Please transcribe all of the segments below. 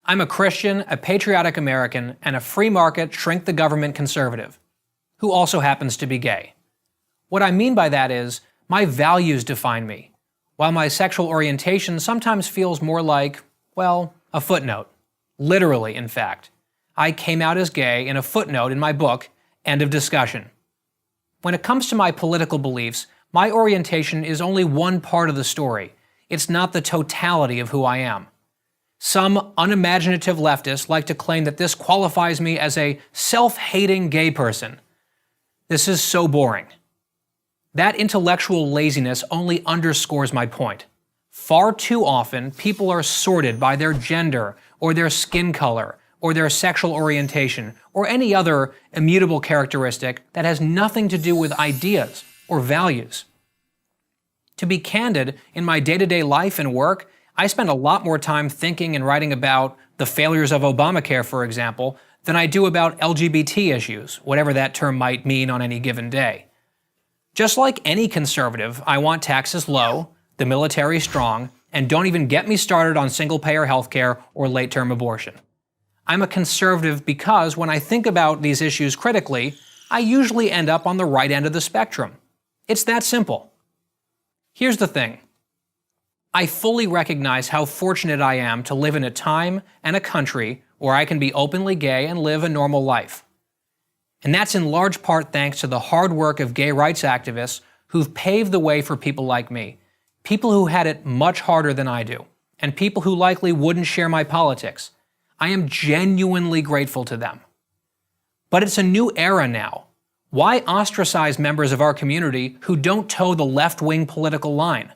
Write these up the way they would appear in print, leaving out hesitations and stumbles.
I'm a Christian, a patriotic American, and a free market, shrink the government conservative, who also happens to be gay. What I mean by that is, my values define me, while my sexual orientation sometimes feels more like, well, a footnote. Literally, in fact. I came out as gay in a footnote in my book, end of discussion. When it comes to my political beliefs, my orientation is only one part of the story. It's not the totality of who I am. Some unimaginative leftists like to claim that this qualifies me as a self-hating gay person. This is so boring. That intellectual laziness only underscores my point. Far too often, people are sorted by their gender, or their skin color, or their sexual orientation, or any other immutable characteristic that has nothing to do with ideas or values. To be candid, in my day-to-day life and work, I spend a lot more time thinking and writing about the failures of Obamacare, for example, than I do about LGBT issues, whatever that term might mean on any given day. Just like any conservative, I want taxes low, the military strong, and don't even get me started on single-payer healthcare or late-term abortion. I'm a conservative because when I think about these issues critically, I usually end up on the right end of the spectrum. It's that simple. Here's the thing. I fully recognize how fortunate I am to live in a time and a country where I can be openly gay and live a normal life. And that's in large part thanks to the hard work of gay rights activists who've paved the way for people like me, people who had it much harder than I do, and people who likely wouldn't share my politics. I am genuinely grateful to them. But it's a new era now. Why ostracize members of our community who don't toe the left-wing political line?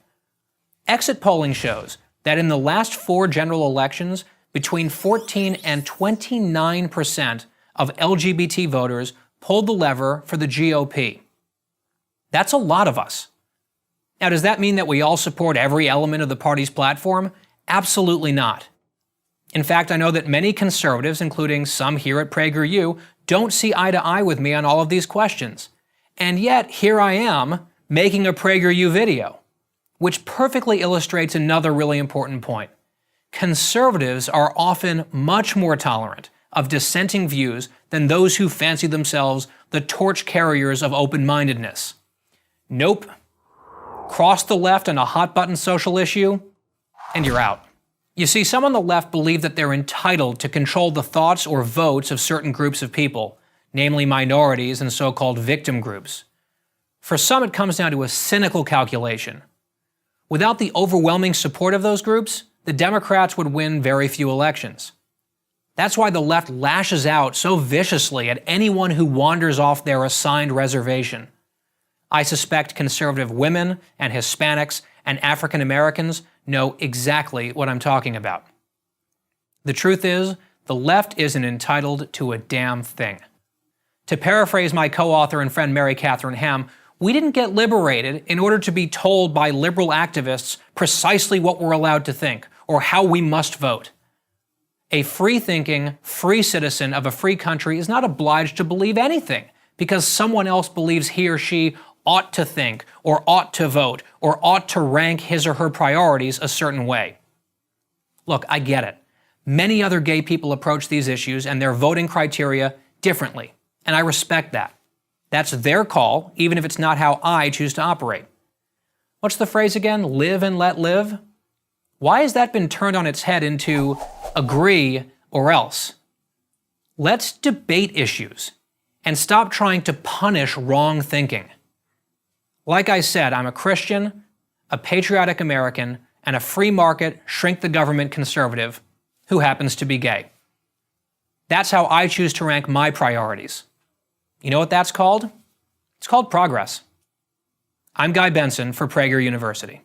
Exit polling shows that in the last 4 general elections, between 14 and 29% of LGBT voters pulled the lever for the GOP. That's a lot of us. Now, does that mean that we all support every element of the party's platform? Absolutely not. In fact, I know that many conservatives, including some here at PragerU, don't see eye to eye with me on all of these questions. And yet, here I am, making a PragerU video, which perfectly illustrates another really important point. Conservatives are often much more tolerant of dissenting views than those who fancy themselves the torch carriers of open-mindedness. Nope. Cross the left on a hot-button social issue, and you're out. You see, some on the left believe that they're entitled to control the thoughts or votes of certain groups of people, namely minorities and so-called victim groups. For some, it comes down to a cynical calculation. Without the overwhelming support of those groups, the Democrats would win very few elections. That's why the left lashes out so viciously at anyone who wanders off their assigned reservation. I suspect conservative women and Hispanics and African Americans know exactly what I'm talking about. The truth is, the left isn't entitled to a damn thing. To paraphrase my co-author and friend Mary Catherine Ham, we didn't get liberated in order to be told by liberal activists precisely what we're allowed to think or how we must vote. A free-thinking, free citizen of a free country is not obliged to believe anything because someone else believes he or she ought to think, or ought to vote, or ought to rank his or her priorities a certain way. Look, I get it. Many other gay people approach these issues and their voting criteria differently, and I respect that. That's their call, even if it's not how I choose to operate. What's the phrase again? Live and let live? Why has that been turned on its head into agree or else? Let's debate issues and stop trying to punish wrong thinking. Like I said, I'm a Christian, a patriotic American, and a free market, shrink the government conservative who happens to be gay. That's how I choose to rank my priorities. You know what that's called? It's called progress. I'm Guy Benson for Prager University.